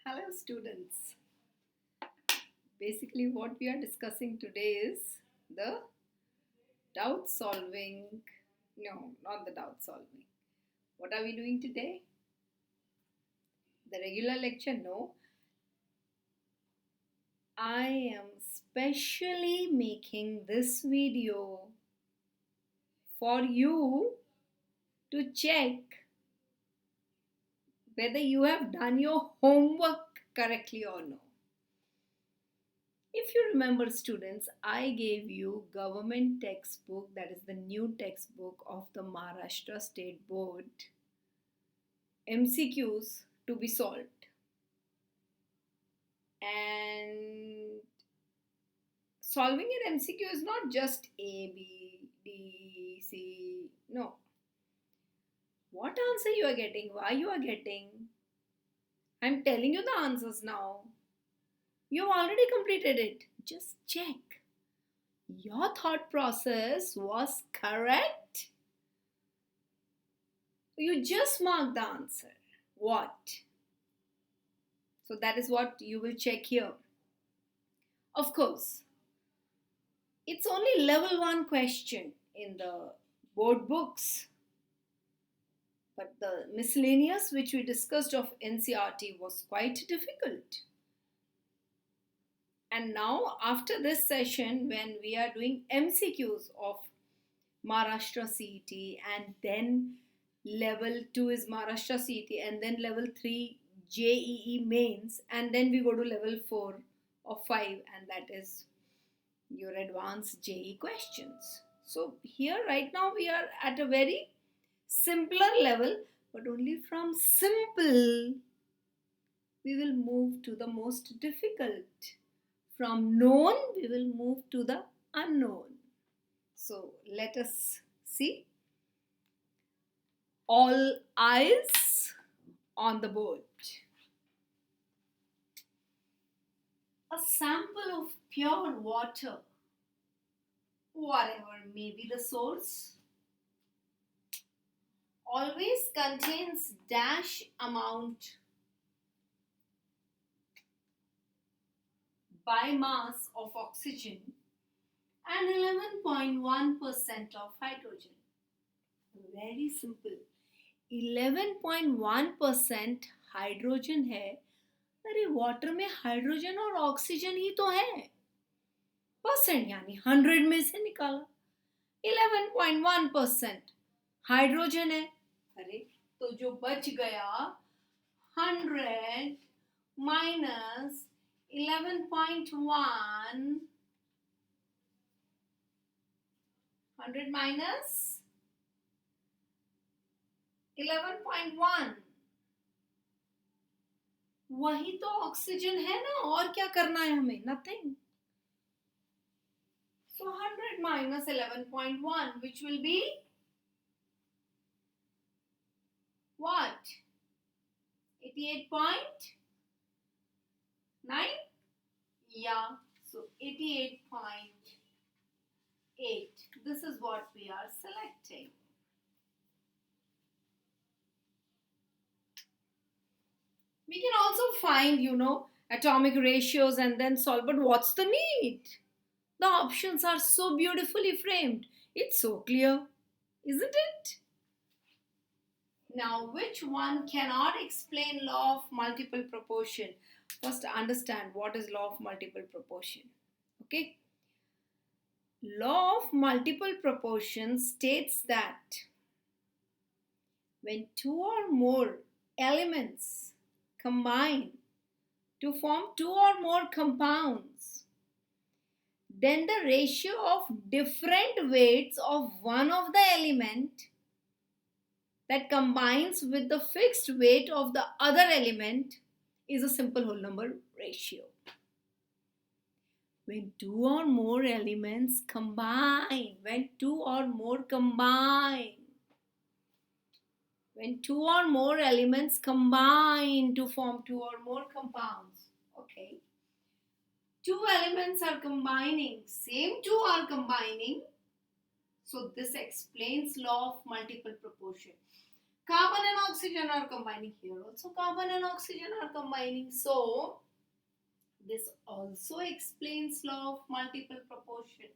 Hello, students. Basically, what we are discussing today is the doubt solving. No, not the doubt solving. What are we doing today? The regular lecture? No. I am specially making this video for you to check whether you have done your homework correctly or no. If you remember, students, I gave you government textbook, that is the new textbook of the Maharashtra State Board, MCQs to be solved. And solving an MCQ is not just A, B, D, C. No. What answer you are getting, why you are getting. I'm telling you the answers now. You've already completed it. Just check. Your thought process was correct. You just mark the answer. What? So that is what you will check here. Of course, it's only level 1 question in the board books. But the miscellaneous which we discussed of NCERT was quite difficult. And now after this session, when we are doing MCQs of Maharashtra CET, and then level 2 is Maharashtra CET, and then level 3 JEE mains, and then we go to level 4 or 5, and that is your advanced JEE questions. So here right now we are at a very simpler level, but only from simple we will move to the most difficult. From known we will move to the unknown. So let us see. All eyes on the board. A sample of pure water, whatever may be the source, always contains dash amount by mass of oxygen and 11.1% of hydrogen. Very simple. 11.1% hydrogen है. अरे water में hydrogen और oxygen ही तो है. Percent यानी 100 में से निकाला. 11.1% हाइड्रोजन है. अरे तो जो बच गया 100 माइनस 11.1, 100 माइनस 11.1, वही तो ऑक्सीजन है ना. और क्या करना है हमें? Nothing. So 100 minus 11.1, which will be what? 88.9? Yeah, so 88.8. This is what we are selecting. We can also find, atomic ratios and then solve, but what's the need? The options are so beautifully framed. It's so clear, isn't it? Now, which one cannot explain law of multiple proportion? First, understand what is law of multiple proportion. Okay? Law of multiple proportion states that when two or more elements combine to form two or more compounds, then the ratio of different weights of one of the element that combines with the fixed weight of the other element is a simple whole number ratio. When two or more elements combine, when two or more elements combine to form two or more compounds, okay, two elements are combining, same two are combining, so this explains law of multiple proportion. Carbon and oxygen are combining here. Also, carbon and oxygen are combining. So, this also explains law of multiple proportion.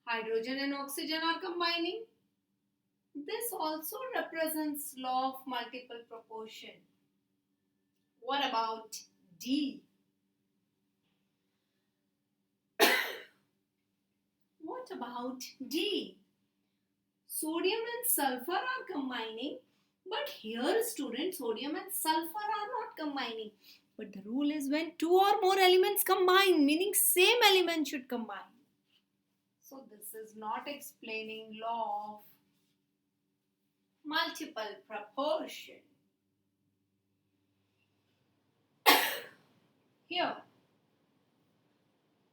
Hydrogen and oxygen are combining. This also represents law of multiple proportion. What about D? What about D? Sodium and sulfur are combining, but here students, sodium and sulfur are not combining. But the rule is when two or more elements combine, meaning same element should combine. So this is not explaining law of multiple proportion. Here,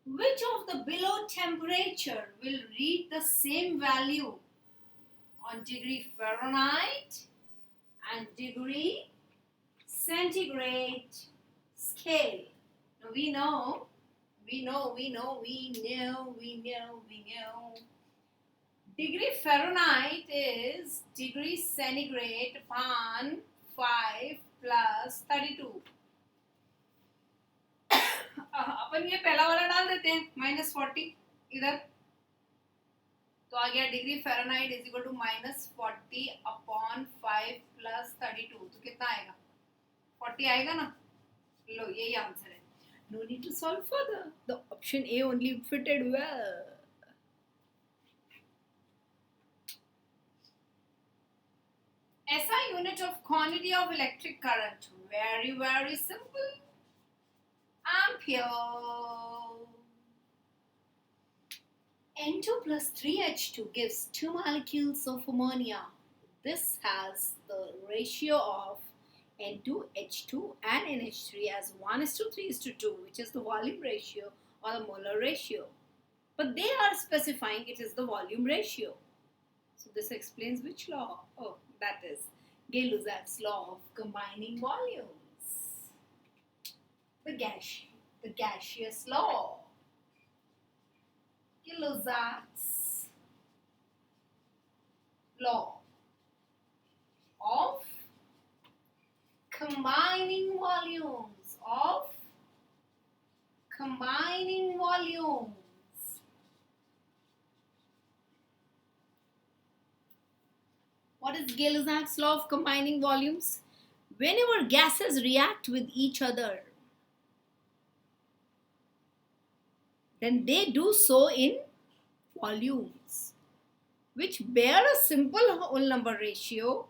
which of the below temperature will read the same value on degree Fahrenheit and degree centigrade scale? Now we know. Degree Fahrenheit is degree centigrade upon 5 plus 32. अपन ये पहला वाला डाल देते हैं -40 इधर, तो आ गया degree Fahrenheit is equal to -40 upon 5 plus 32, तो कितना आएगा 40 आएगा ना. लो यही आंसर है. No need to solve further. The option A only fitted well. SI unit of quantity of electric current. Very, very simple. Ampere. N2 plus 3H2 gives 2 molecules of ammonia. This has the ratio of N2H2 and NH3 as 1:3:2, which is the volume ratio or the molar ratio. But they are specifying it is the volume ratio. So this explains which law? Oh, that is Gay-Lussac's law of combining volumes. The gaseous law. Gay-Lussac's law of combining volumes. What is Gay-Lussac's law of combining volumes? Whenever gases react with each other, then they do so in volumes which bear a simple whole number ratio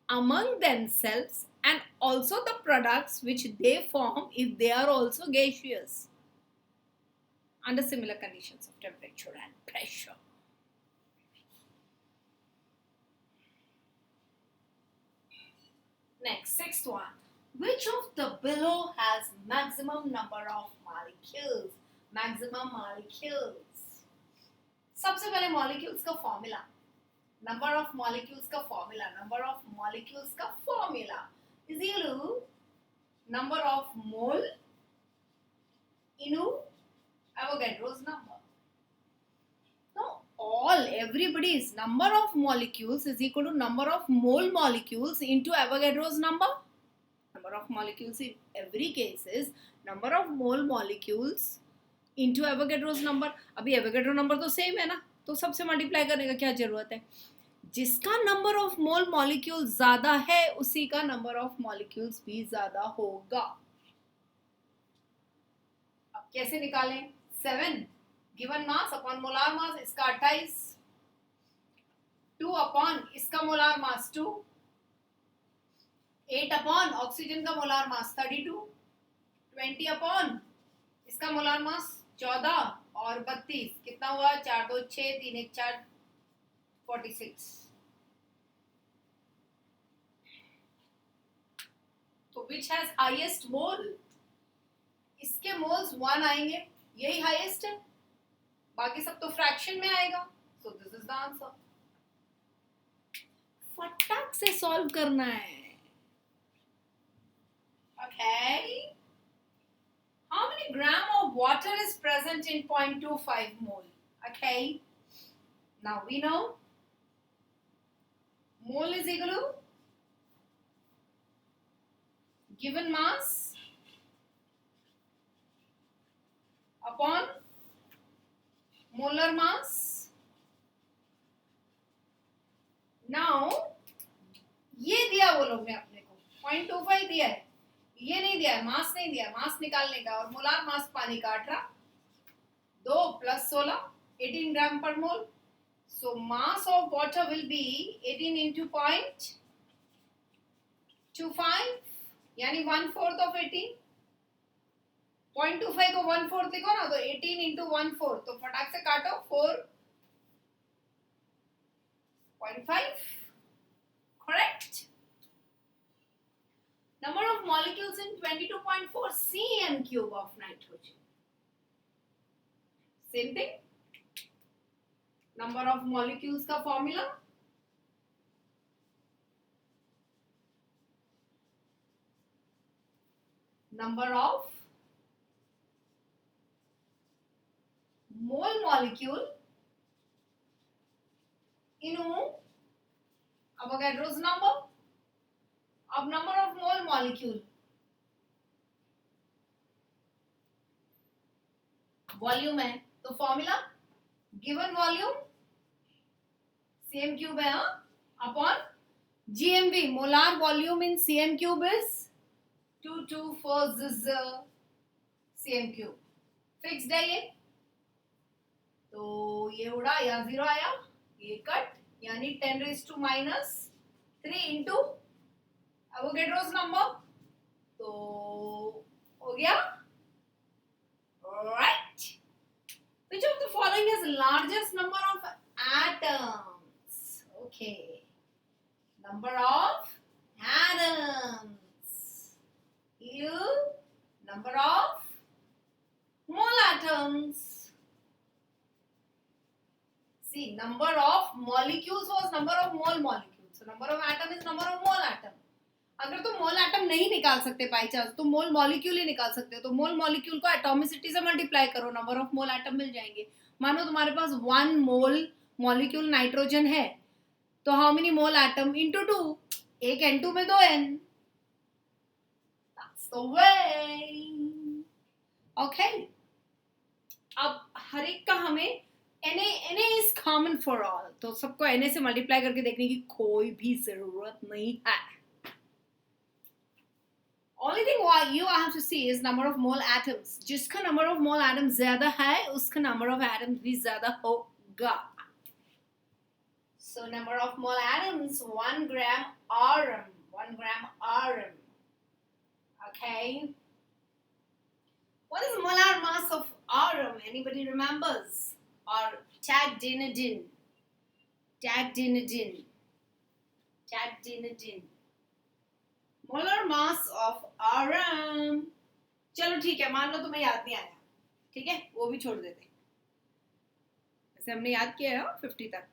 among themselves and also the products which they form if they are also gaseous under similar conditions of temperature and pressure. Next, sixth one. Which of the below has maximum number of molecules? Maximum molecules. सबसे पहले molecules का formula. Number of molecules का formula. Number of molecules का formula is equal to number of mole into Avogadro's number. Now everybody's number of molecules is equal to number of mole molecules into Avogadro's number. Number of molecules in every case is number of mole molecules into Avogadro's number. अभी Avogadro number तो same है ना, तो सबसे multiply करने का क्या जरूरत है. जिसका नंबर ऑफ मोल मॉलिक्यूल्स ज्यादा है उसी का नंबर ऑफ मॉलिक्यूल्स भी ज्यादा होगा. अब कैसे निकालें? 7 given mass upon molar mass, इसका 28, 2 अपॉन इसका मोलार मास 2, 8 अपॉन ऑक्सीजन का मोलार मास 32, 20 अपॉन इसका मोलार मास 14 और 32, कितना हुआ? 4 2 6 3 1 4, 46. तो विच हैज हाईएस्ट मोल? इसके मोल्स 1 आएंगे, यही हाईएस्ट है, बाकी सब तो फ्रैक्शन में आएगा. So this is the answer. फटाक से सॉल्व करना है. Okay. How many gram of water is present in 0.25 mole? Okay. Now we know Mole is equal to given mass upon molar mass. Now ये दिया वो लोग ने अपने को 0.25 दिया है, ये नहीं दिया है, मास नहीं दिया, मास निकालने का, और मोलार मास पानी का 18, 2 + 16 18 ग्राम पर मोल. So mass of water will be 18 into 0.25 यानी 1/4 of 18. 0.25 को 1/4 लिखो ना, तो 18 into 1/4, तो फटाक से काटो 4.5. Correct. Number of molecules in 22.4 cm cube of nitrogen. Same thing. Number of molecules का formula number of mole molecule into Avogadro's number. अब number of mole molecule volume है, तो formula given volume cm cube है upon GMV. Molar volume in cm cube is 224 cm cube. Fixed है ये, तो ये उड़ा, या 0 आया, ये कट, यानी 10⁻³ into Avogadro's number, तो हो गया. Right. Which of the following has largest number of atoms? Okay. Number of atoms. You number of mole atoms. See, number of molecules was number of mole molecules. So number of atom is number of mole atom. अगर तो मोल atom नहीं निकाल सकते by chance, तो मोल molecule ही निकाल सकते हो. तो मोल मॉलिक्यूल को एटॉमिसिटी से मल्टीप्लाई करो, नंबर ऑफ मोल एटम मिल जाएंगे. मानो तुम्हारे पास 1 मोल मॉलिक्यूल नाइट्रोजन है, तो how many mole atom into 2, एक N2 में 2 N. That's the way. Okay. अब हर एक का हमें Na is common for all, तो सबको Na से मल्टीप्लाई करके देखने की कोई भी जरूरत नहीं है. Only thing why you have to see is number of mole atoms. जिसका number of mole atoms ज्यादा है, उसका number of atoms भी ज्यादा होगा. So number of mole atoms 1 gram Rm. 1 gram Rm. Okay. What is molar mass of Rm? Anybody remembers? Or tactinidin. Tactinidin. Tactinidin. Molar mass of Rm. चलो ठीक है, मान लो तुम्हें याद नहीं आया, ठीक है, वो भी छोड़ देते. वैसे हमने याद किया है 50 तक.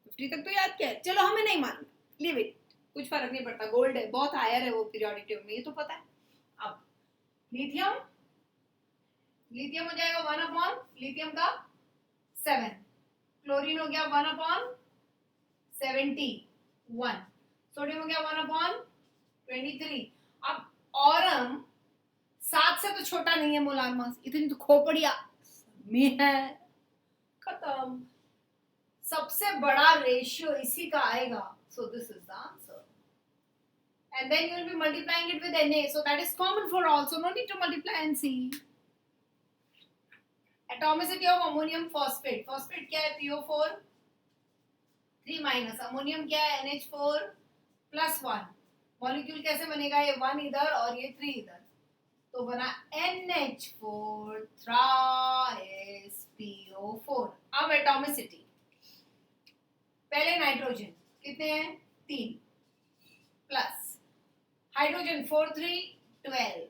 50 तक तो याद किया है. चलो हमें नहीं मालूम, लीव इट, कुछ फर्क नहीं पड़ता. गोल्ड है, बहुत हायर है वो पीरियोडिक टेबल में, ये तो पता है. अब लिथियम, लिथियम हो जाएगा 1/, लिथियम का 7. क्लोरीन हो गया 1/71. सोडियम हो गया 1/23. अब औरम 7 से तो छोटा नहीं है मोलार मास, इतनी तो खोपड़िया में है. खत्म. सबसे बड़ा रेशियो इसी का आएगा. So this is the answer. And then you will be multiplying it with Na. So that is common for all. So no need to multiply and see. Atomicity of ammonium phosphate. Phosphate क्या है? PO4 3-. Ammonium क्या है? NH4 +1. Molecule कैसे बनेगा? ये 1 इधर और ये 3 इधर, तो बना NH4 3sPO4. अब एटॉमिसिटी, पहले नाइट्रोजन कितने हैं? 3 plus hydrogen 4 3 12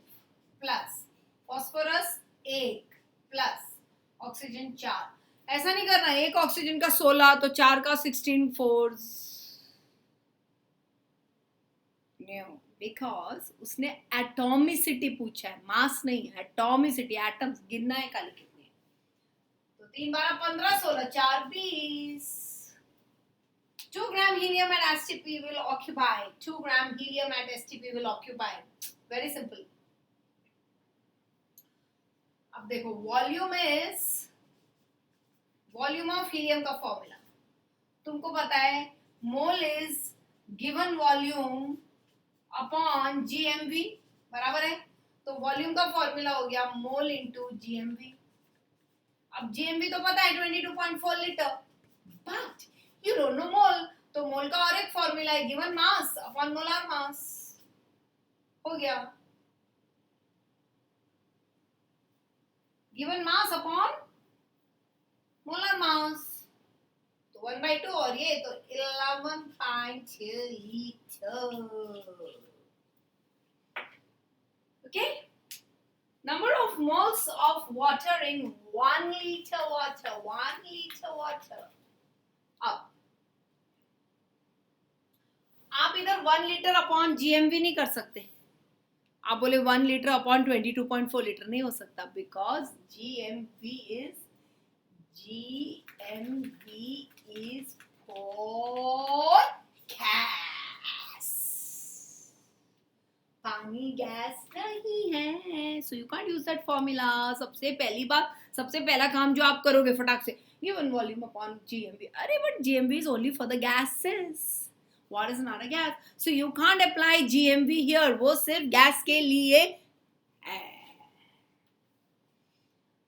plus phosphorus 1 plus oxygen 4. ऐसा नहीं करना, एक ऑक्सीजन का 16 तो 4 का 16 4s. बिकॉज उसने एटॉमिसिटी पूछा है, मास नहीं, एटॉमिसिटी. एटम्स गिनना है खाली कितने. तो 3 12 15 16 4 20. 2 helium at STP will occupy? 2 gram helium at STP will occupy. Very simple. अब देखो volume is volume of helium का फॉर्मूला तुमको पता है, mole is given volume upon GMV, बराबर है। तो वॉल्यूम का फॉर्मूला हो गया मोल इनटू जीएमवी। अब जीएमवी तो पता है 22.4 litre, but you don't know mole, तो मोल का और एक फॉर्मूला है given mass upon molar mass, हो गया given mass upon molar mass, तो 1/2 और ये तो 11.2 litre. Okay, number of moles of water in 1 liter water, 1 liter water। अब आप इधर 1 लीटर अपॉन जीएमवी नहीं कर सकते, आप बोले 1 लीटर अपॉन 22.4 लीटर नहीं हो सकता, because GMV is for gas, पानी गैस नहीं है, so you can't use that formula. सबसे पहला काम जो आप करोगे फटाक से गिवन वॉल्यूम अपॉन जीएमवी, अरे but GMV is only for the gases, What is not a gas? So you can't apply GMV here. वो सिर्फ गैस के लिए है।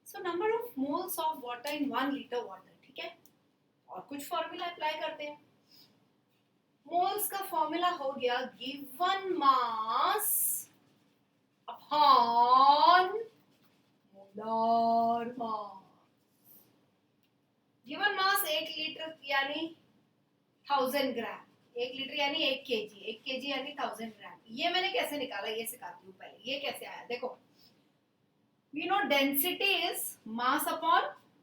So number of moles of water in 1 liter water, ठीक है। और कुछ फॉर्मूला अप्लाई करते हैं। मोल्स का फॉर्मूला हो गया गिवन मास अपॉन मोलर मास। गिवन मास 1 लीटर यानी 1000 ग्राम, 1 लीटर यानी 1 केजी, 1 केजी यानी 1000 ग्राम। ये मैंने कैसे निकाला ये सिखाती हूँ पहले। ये कैसे आया देखो, we know density is mass upon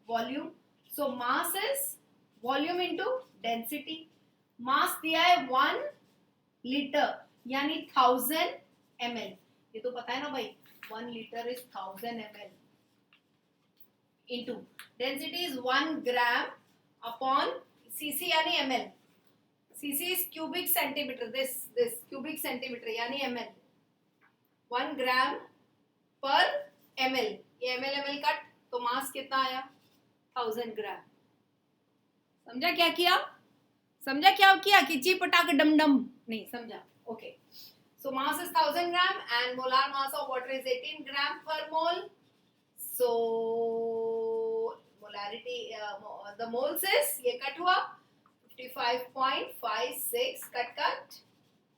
volume, so mass is volume into density। मास दिया है 1 लीटर यानी 1000 ml, ये तो पता है ना भाई, 1 litre is 1000 ml into density is 1 gram upon cc यानी ml, cc is cubic centimeter, this cubic centimeter यानी ml, 1 ग्राम पर ml, ये ml कट तो मास कितना आया 1000 ग्राम। समझा क्या किया, समझा क्या किया कि ची पटाक डम डम नहीं समझा। Okay, so mass is 1000 gram and molar mass of water is 18 gram per mole, so molarity the moles is ये कट हुआ 55.56 cut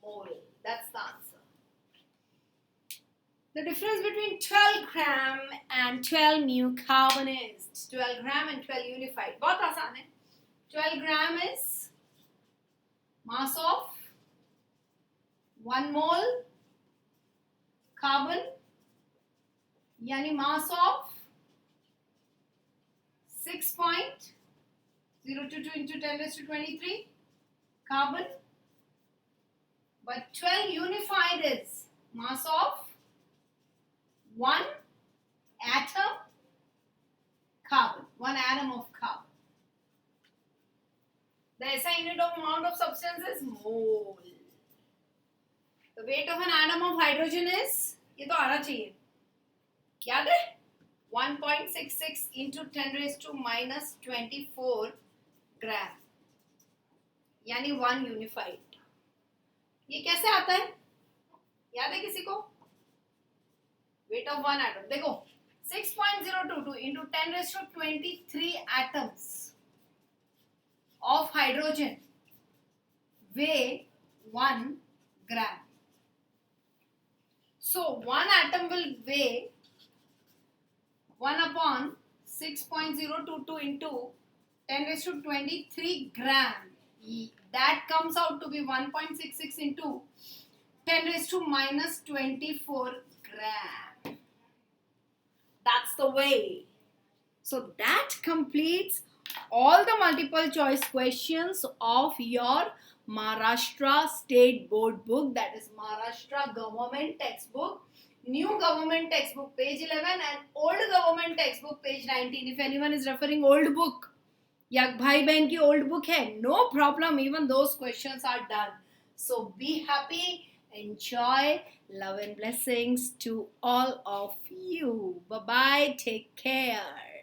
mole, that's the answer। The difference between 12 gram and 12 mu carbon is 12 gram and 12 unified, बहुत आसान है। 12 gram is mass of 1 mole carbon यानी mass of 6.022 into 10 raised to 23 carbon, but 12 unified is mass of 1 atom carbon, 1 atom of carbon। The SI unit of amount of substance is mole। The weight of an atom of hydrogen is, ये तो आना चाहिए, याद है 1.66 into 10 raised to minus 24 ग्राम यानी 1 unified. ये कैसे आता है याद है किसी को, weight of one atom देखो 6.022 into 10 raised to 23 atoms of hydrogen weigh 1 gram, so one atom will weigh 1 upon 6.022 into 10 raised to 23 gram, that comes out to be 1.66 into 10 raised to minus 24 gram। That's the way। So that completes all the multiple choice questions of your Maharashtra State Board book, that is Maharashtra Government Textbook, New Government Textbook page 11 and Old Government Textbook page 19। If anyone is referring old book, या भाई बहन की old book है, no problem, even those questions are done. So be happy, enjoy, love and blessings to all of you. Bye bye, take care.